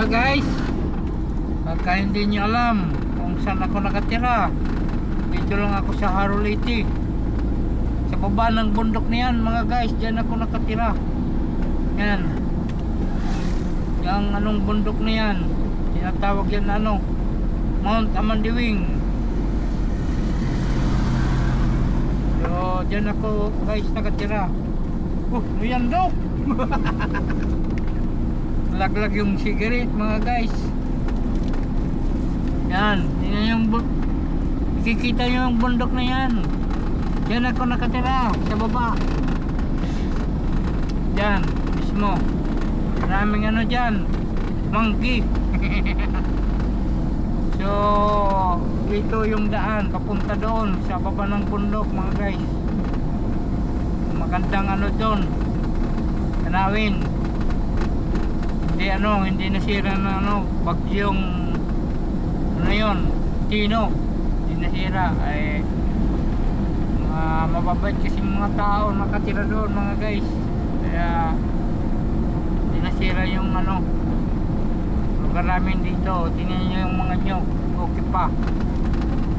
guys, pagka hindi nyo alam kung saan ako nakatira, dito lang ako sa Haro Leyte, sa baba ng bundok na yan mga guys. Diyan ako nakatira. Yan, yung anong bundok na yan, tinatawag yan na ano, Mount Amandiwing. So diyan ako guys nakatira. Ayan daw. Laglag yung cigarette mga guys. Yan, yun yung ikikita nyo yung bundok na yan. Diyan ako nakatira sa baba. Diyan mismo. Maraming ano dyan, monkey. So ito yung daan papunta doon sa baba ng bundok mga guys. Magandang ano doon, tanawin. Hindi nasira na ano, bagyong ano yun, Tino. Hindi nasira. Ay mababait kasi mga tao nakatira doon mga guys. Kaya hindi nasira yung ano, lugar namin dito. Tingnan nyo yung mga nyog, okay pa.